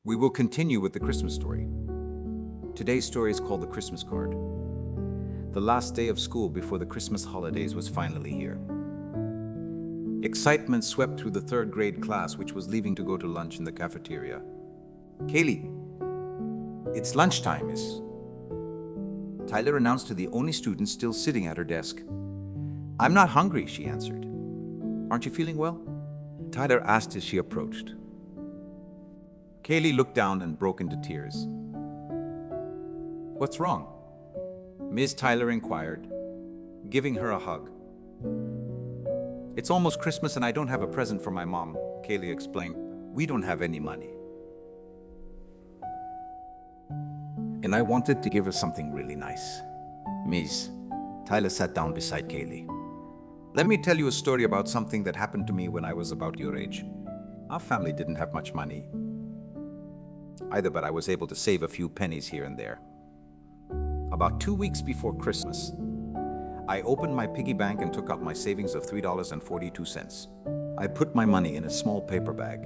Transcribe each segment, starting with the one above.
We will continue with the Christmas story. Today's story is called The Christmas Card. The last day of school before the Christmas holidays was finally here. Excitement swept through the third grade class, which was leaving to go to lunch in the cafeteria. "Kaylee, it's lunchtime, miss," Tyler announced to the only student still sitting at her desk. "I'm not hungry," she answered. "Aren't you feeling well?" Tyler asked as she approached. Kaylee looked down and broke into tears. "What's wrong?" Ms. Tyler inquired, giving her a hug. "It's almost Christmas and I don't have a present for my mom," Kaylee explained. "We don't have any money. And I wanted to give her something really nice." "Miss," Tyler sat down beside Kaylee. "Let me tell you a story about something that happened to me when I was about your age. Our family didn't have much money either, but I was able to save a few pennies here and there. About 2 weeks before Christmas, I opened my piggy bank and took out my savings of $3.42. I put my money in a small paper bag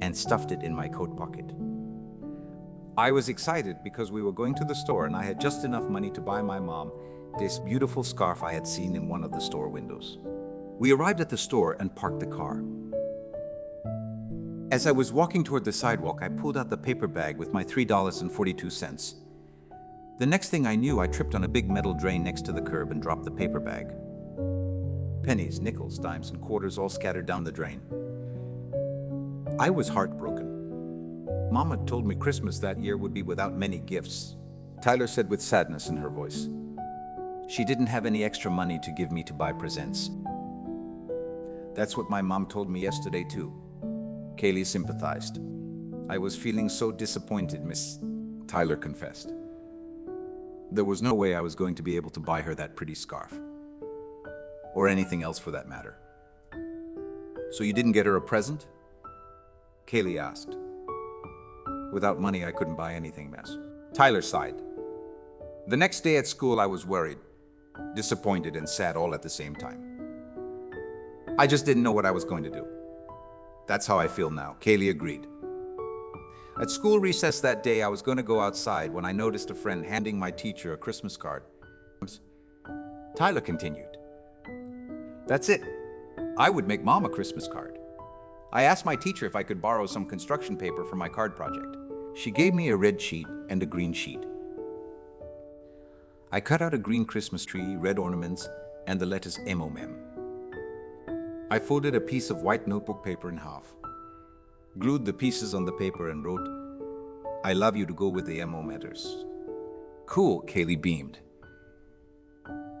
and stuffed it in my coat pocket. I was excited because we were going to the store and I had just enough money to buy my mom this beautiful scarf I had seen in one of the store windows. We arrived at the store and parked the car. As I was walking toward the sidewalk, I pulled out the paper bag with my $3.42. The next thing I knew, I tripped on a big metal drain next to the curb and dropped the paper bag. Pennies, nickels, dimes, and quarters all scattered down the drain. I was heartbroken. Mama told me Christmas that year would be without many gifts, Tyler said with sadness in her voice. She didn't have any extra money to give me to buy presents. "That's what my mom told me yesterday too," Kaylee sympathized. "I was feeling so disappointed, Miss," Tyler confessed. There was no way I was going to be able to buy her that pretty scarf. Or anything else for that matter. "So you didn't get her a present?" Kaylee asked. "Without money, I couldn't buy anything, miss." Tyler sighed. The next day at school, I was worried, disappointed, and sad all at the same time. I just didn't know what I was going to do. "That's how I feel now," Kaylee agreed. At school recess that day, I was going to go outside when I noticed a friend handing my teacher a Christmas card. Tyler continued. "That's it. I would make Mom a Christmas card. I asked my teacher if I could borrow some construction paper for my card project. She gave me a red sheet and a green sheet. I cut out a green Christmas tree, red ornaments, and the letters MOM. I folded a piece of white notebook paper in half, glued the pieces on the paper, and wrote, 'I love you' to go with the MO letters." "Cool," Kaylee beamed.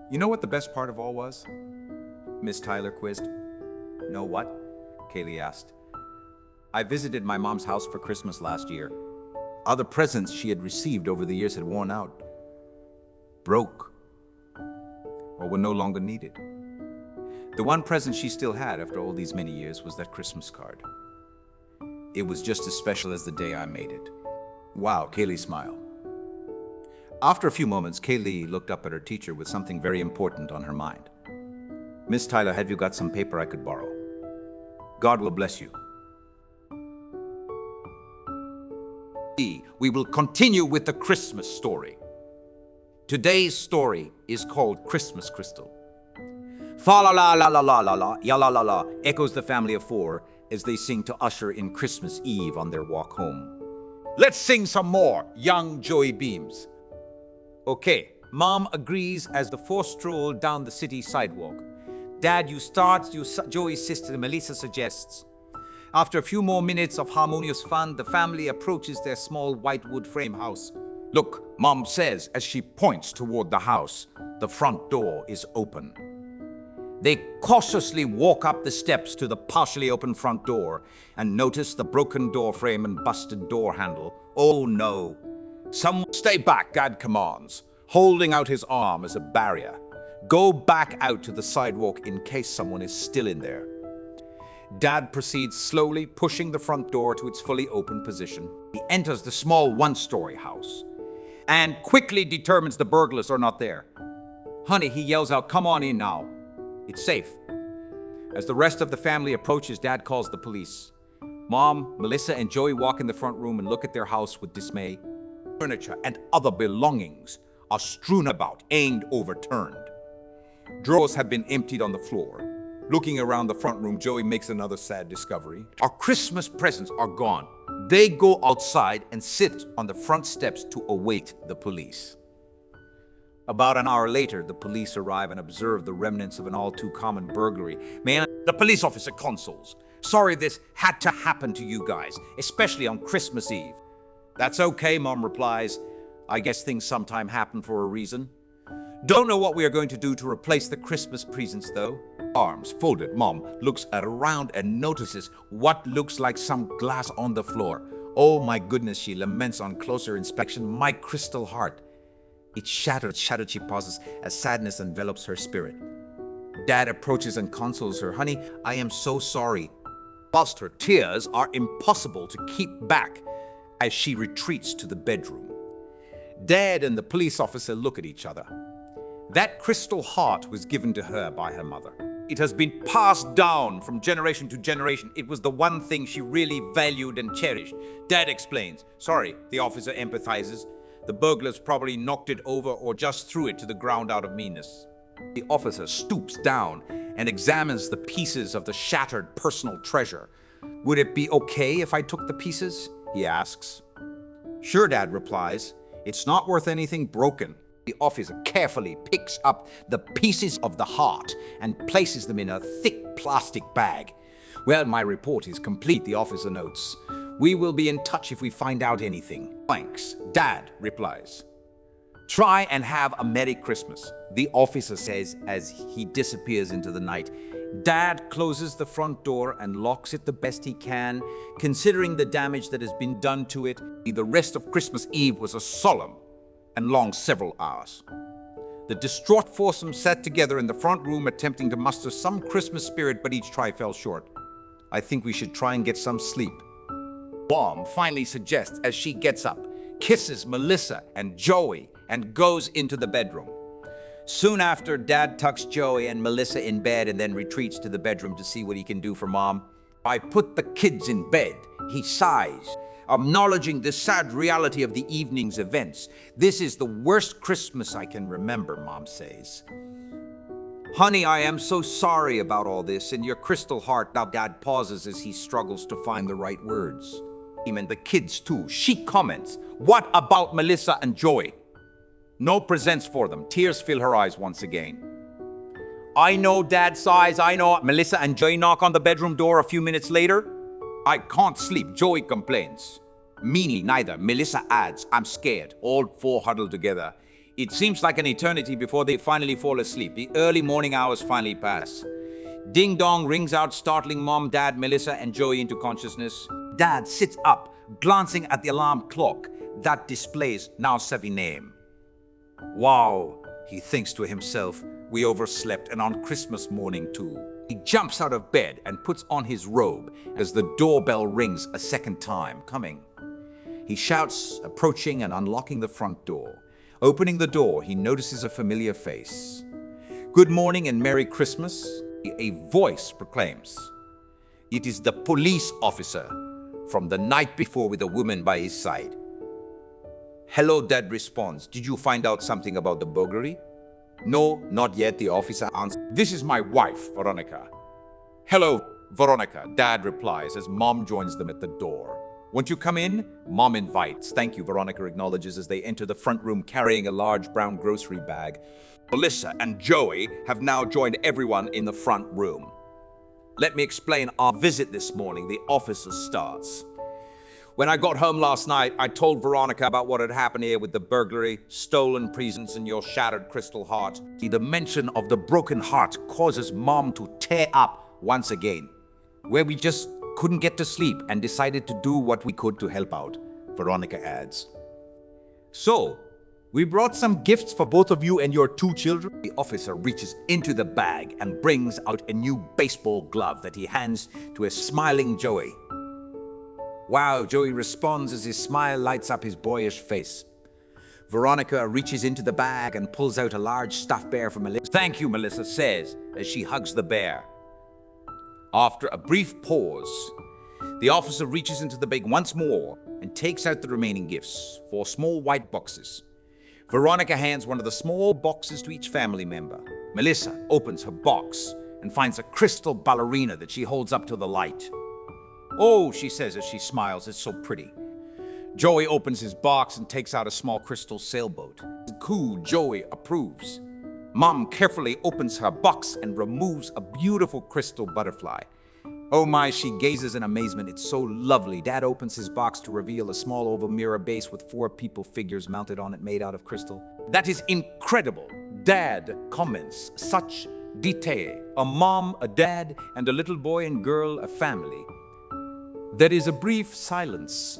"You know what the best part of all was?" Miss Tyler quizzed. "Know what?" Kaylee asked. "I visited my mom's house for Christmas last year. Other presents she had received over the years had worn out, broke, or were no longer needed. The one present she still had after all these many years was that Christmas card. It was just as special as the day I made it." "Wow," Kaylee smiled. After a few moments, Kaylee looked up at her teacher with something very important on her mind. "Miss Tyler, have you got some paper I could borrow? God will bless you." We will continue with the Christmas story. Today's story is called Christmas Crystal. Fa la la la la la la la, ya la la la, echoes the family of four as they sing to usher in Christmas Eve on their walk home. "Let's sing some more," young Joey beams. Okay, Mom agrees as the four stroll down the city sidewalk. "Dad, you start," Joey's sister Melissa suggests. After a few more minutes of harmonious fun, the family approaches their small white wood frame house. "Look," Mom says as she points toward the house. The front door is open. They cautiously walk up the steps to the partially open front door and notice the broken door frame and busted door handle. Oh no! "Someone stay back," Dad commands, holding out his arm as a barrier. "Go back out to the sidewalk in case someone is still in there." Dad proceeds slowly, pushing the front door to its fully open position. He enters the small one-story house and quickly determines the burglars are not there. "Honey," he yells out, "come on in now. It's safe." As the rest of the family approaches, Dad calls the police. Mom, Melissa, and Joey walk in the front room and look at their house with dismay. Furniture and other belongings are strewn about, ain't overturned. Drawers have been emptied on the floor. Looking around the front room, Joey makes another sad discovery. Our Christmas presents are gone. They go outside and sit on the front steps to await the police. About an hour later, the police arrive and observe the remnants of an all-too-common burglary. Man, the police officer consoles. Sorry this had to happen to you guys, especially on Christmas Eve. That's okay, Mom replies. I guess things sometime happen for a reason. Don't know what we are going to do to replace the Christmas presents, though. Arms folded, Mom looks around and notices what looks like some glass on the floor. Oh my goodness, she laments on closer inspection. My crystal heart. It's shattered, she pauses as sadness envelops her spirit. Dad approaches and consoles her. Honey, I am so sorry. Whilst her tears are impossible to keep back as she retreats to the bedroom. Dad and the police officer look at each other. That crystal heart was given to her by her mother. It has been passed down from generation to generation. It was the one thing she really valued and cherished. Dad explains. Sorry, the officer empathizes. The burglars probably knocked it over or just threw it to the ground out of meanness. The officer stoops down and examines the pieces of the shattered personal treasure. Would it be okay if I took the pieces? He asks. Sure, Dad replies. It's not worth anything broken. The officer carefully picks up the pieces of the heart and places them in a thick plastic bag. Well, my report is complete, the officer notes. We will be in touch if we find out anything. Thanks, Dad replies. Try and have a Merry Christmas, the officer says as he disappears into the night. Dad closes the front door and locks it the best he can, considering the damage that has been done to it. The rest of Christmas Eve was a solemn and long several hours. The distraught foursome sat together in the front room attempting to muster some Christmas spirit, but each try fell short. I think we should try and get some sleep. Mom finally suggests as she gets up, kisses Melissa and Joey, and goes into the bedroom. Soon after, Dad tucks Joey and Melissa in bed and then retreats to the bedroom to see what he can do for Mom. I put the kids in bed, he sighs, acknowledging the sad reality of the evening's events. This is the worst Christmas I can remember, Mom says. Honey, I am so sorry about all this and your crystal heart. Now Dad pauses as he struggles to find the right words. And the kids too. She comments, what about Melissa and Joey? No presents for them. Tears fill her eyes once again. I know, Dad sighs. I know. Melissa and Joey knock on the bedroom door a few minutes later. I can't sleep, Joey complains. Me neither, Melissa adds. I'm scared. All four huddle together. It seems like an eternity before they finally fall asleep. The early morning hours finally pass. Ding dong rings out, startling Mom, Dad, Melissa, and Joey into consciousness. Dad sits up, glancing at the alarm clock that displays now 7 a.m. Wow, he thinks to himself, we overslept, and on Christmas morning too. He jumps out of bed and puts on his robe as the doorbell rings a second time. Coming. He shouts, approaching and unlocking the front door. Opening the door, he notices a familiar face. Good morning and Merry Christmas, a voice proclaims. It is the police officer from the night before with a woman by his side. Hello, Dad responds. Did you find out something about the burglary? No, not yet, the officer answers. This is my wife, Veronica. Hello, Veronica, Dad replies as Mom joins them at the door. Won't you come in? Mom invites. Thank you, Veronica acknowledges as they enter the front room carrying a large brown grocery bag. Melissa and Joey have now joined everyone in the front room. Let me explain our visit this morning, the officer starts. When I got home last night, I told Veronica about what had happened here with the burglary, stolen presents, and your shattered crystal heart. The mention of the broken heart causes Mom to tear up once again, where we just couldn't get to sleep and decided to do what we could to help out, Veronica adds. So, we brought some gifts for both of you and your 2 children. The officer reaches into the bag and brings out a new baseball glove that he hands to a smiling Joey. Wow, Joey responds as his smile lights up his boyish face. Veronica reaches into the bag and pulls out a large stuffed bear for Melissa. Thank you, Melissa says as she hugs the bear. After a brief pause, The officer reaches into the bag once more and takes out the remaining gifts, 4 small white boxes. Veronica hands one of the small boxes to each family member. Melissa opens her box and finds a crystal ballerina that she holds up to the light. "Oh," she says as she smiles, "it's so pretty." Joey opens his box and takes out a small crystal sailboat. Cool, Joey approves. Mom carefully opens her box and removes a beautiful crystal butterfly. Oh my, she gazes in amazement. It's so lovely. Dad opens his box to reveal a small oval mirror base with 4 people figures mounted on it made out of crystal. "That is incredible," Dad comments. "Such detail. A mom, a dad, and a little boy and girl, a family." There is a brief silence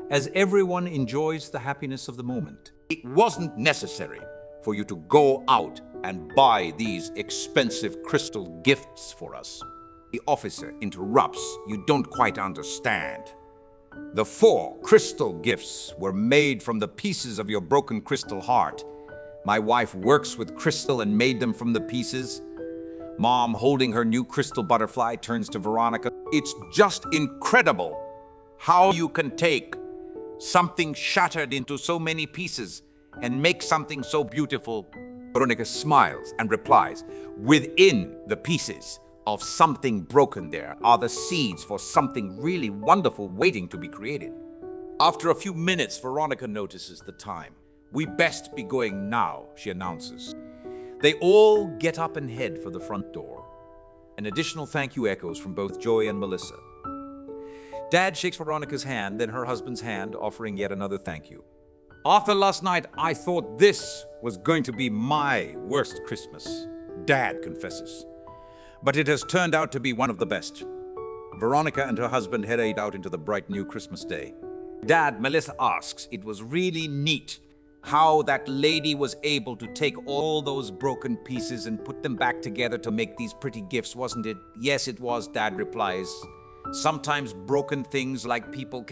as everyone enjoys the happiness of the moment. "It wasn't necessary for you to go out and buy these expensive crystal gifts for us." The officer interrupts. "You don't quite understand. The 4 crystal gifts were made from the pieces of your broken crystal heart. My wife works with crystal and made them from the pieces." Mom, holding her new crystal butterfly, turns to Veronica. "It's just incredible how you can take something shattered into so many pieces and make something so beautiful." Veronica smiles and replies, "Within the pieces of something broken there are the seeds for something really wonderful waiting to be created." After a few minutes, Veronica notices the time. "We best be going now," she announces. They all get up and head for the front door. An additional thank you echoes from both Joey and Melissa. Dad shakes Veronica's hand, then her husband's hand, offering yet another thank you. "After last night, I thought this was going to be my worst Christmas," Dad confesses. "But it has turned out to be one of the best." Veronica and her husband head out into the bright new Christmas day. "Dad," Melissa asks, "it was really neat how that lady was able to take all those broken pieces and put them back together to make these pretty gifts, wasn't it?" "Yes, it was," Dad replies. "Sometimes broken things like people can